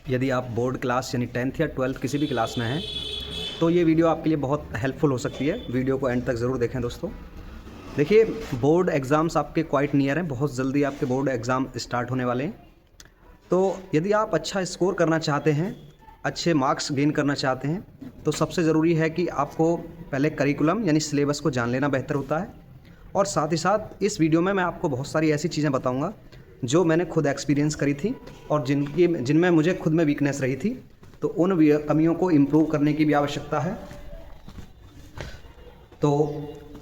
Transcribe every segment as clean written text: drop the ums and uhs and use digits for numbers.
यदि आप board class यानी 10th या 12th किसी भी क्लास में हैं तो ये वीडियो आपके लिए बहुत हेल्पफुल हो सकती है। वीडियो को एंड तक ज़रूर देखें दोस्तों। देखिए, बोर्ड एग्ज़ाम्स आपके क्वाइट नियर हैं, बहुत जल्दी आपके बोर्ड एग्ज़ाम स्टार्ट होने वाले हैं। तो यदि आप अच्छा स्कोर करना चाहते हैं, अच्छे मार्क्स गेन करना चाहते हैं, तो सबसे ज़रूरी है कि आपको पहले करिकुलम यानी सिलेबस को जान लेना बेहतर होता है। और साथ ही साथ इस वीडियो में मैं आपको बहुत सारी ऐसी चीज़ें बताऊंगा जो मैंने खुद एक्सपीरियंस करी थी और जिनमें मुझे खुद में वीकनेस रही थी, तो उन कमियों को इम्प्रूव करने की भी आवश्यकता है। तो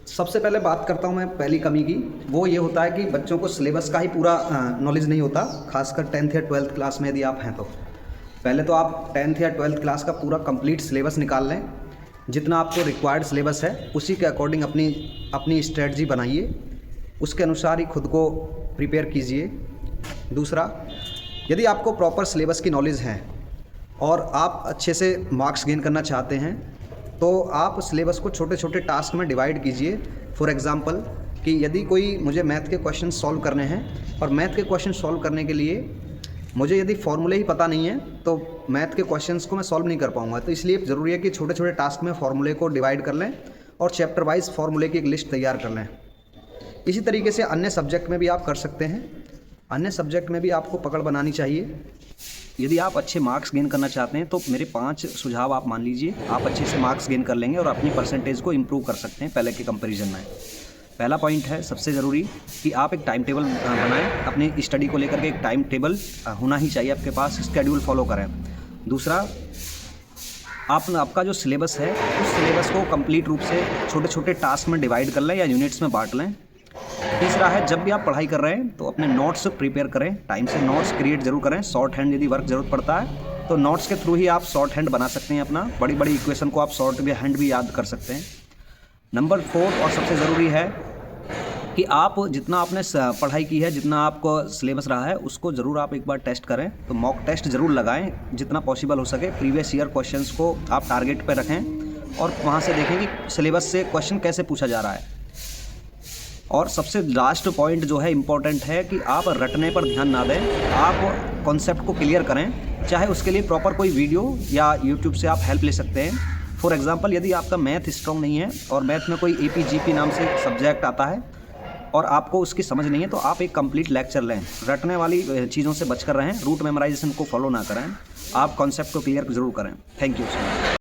सबसे पहले बात करता हूँ मैं पहली कमी की। वो ये होता है कि बच्चों को सिलेबस का ही पूरा नॉलेज नहीं होता, खासकर 10th या 12th क्लास में यदि आप हैं तो। पहले तो आप 10th या 12th क्लास का पूरा कंप्लीट सिलेबस निकाल लें। जितना आपको रिक्वायर्ड सिलेबस है उसी के अकॉर्डिंग अपनी स्ट्रेटजी बनाइए, उसके अनुसार ही खुद को प्रिपेयर कीजिए। दूसरा, यदि आपको प्रॉपर सिलेबस की नॉलेज है और आप अच्छे से मार्क्स गेन करना चाहते हैं तो आप सिलेबस को छोटे छोटे टास्क में डिवाइड कीजिए। फॉर एग्ज़ाम्पल कि यदि कोई मुझे मैथ के क्वेश्चन सॉल्व करने हैं और मैथ के क्वेश्चन सॉल्व करने के लिए मुझे यदि फॉर्मूले ही पता नहीं है तो मैथ के क्वेश्चंस को मैं सॉल्व नहीं कर पाऊंगा। तो इसलिए ज़रूरी है कि छोटे छोटे टास्क में फॉर्मूले को डिवाइड कर लें और चैप्टर वाइज फॉर्मूले की एक लिस्ट तैयार कर लें। इसी तरीके से अन्य सब्जेक्ट में भी आप कर सकते हैं। अन्य सब्जेक्ट में भी आपको पकड़ बनानी चाहिए। यदि आप अच्छे मार्क्स गेन करना चाहते हैं तो मेरे 5 सुझाव आप मान लीजिए, आप अच्छे से मार्क्स गेन कर लेंगे और अपनी परसेंटेज को इम्प्रूव कर सकते हैं पहले के कंपैरिजन में। पहला पॉइंट है सबसे ज़रूरी कि आप एक टाइम टेबल बनाएं। अपनी स्टडी को लेकर के एक टाइम टेबल होना ही चाहिए आपके पास, शेड्यूल फॉलो करें। दूसरा, आपका जो सिलेबस है उस सिलेबस को कंप्लीट रूप से छोटे छोटे टास्क में डिवाइड कर लें या यूनिट्स में बांट लें। तीसरा है, जब भी आप पढ़ाई कर रहे हैं तो अपने नोट्स प्रिपेयर करें, टाइम से नोट्स क्रिएट जरूर करें। शॉर्ट हैंड यदि वर्क ज़रूरत पड़ता है तो नोट्स के थ्रू ही आप शॉर्ट हैंड बना सकते हैं अपना। बड़ी बड़ी इक्वेशन को आप शॉर्ट हैंड भी याद कर सकते हैं। नंबर 4 और सबसे ज़रूरी है कि आप जितना आपने पढ़ाई की है, जितना आपको सिलेबस रहा है, उसको ज़रूर आप एक बार टेस्ट करें। तो मॉक टेस्ट ज़रूर लगाएं जितना पॉसिबल हो सके। प्रीवियस ईयर क्वेश्चंस को आप टारगेट पे रखें और वहाँ से देखें कि सिलेबस से क्वेश्चन कैसे पूछा जा रहा है। और सबसे लास्ट पॉइंट जो है इम्पॉर्टेंट है कि आप रटने पर ध्यान ना दें, आप कॉन्सेप्ट को क्लियर करें। चाहे उसके लिए प्रॉपर कोई वीडियो या यूट्यूब से आप हेल्प ले सकते हैं। फॉर एग्जांपल, यदि आपका मैथ स्ट्रॉन्ग नहीं है और मैथ में कोई APGP नाम से सब्जेक्ट आता है और आपको उसकी समझ नहीं है तो आप एक कंप्लीट लेक्चर लें। रटने वाली चीज़ों से बचकर रहें, रूट मेमोराइजेशन को फॉलो ना करें, आप कॉन्सेप्ट को क्लियर ज़रूर करें। Thank you so much.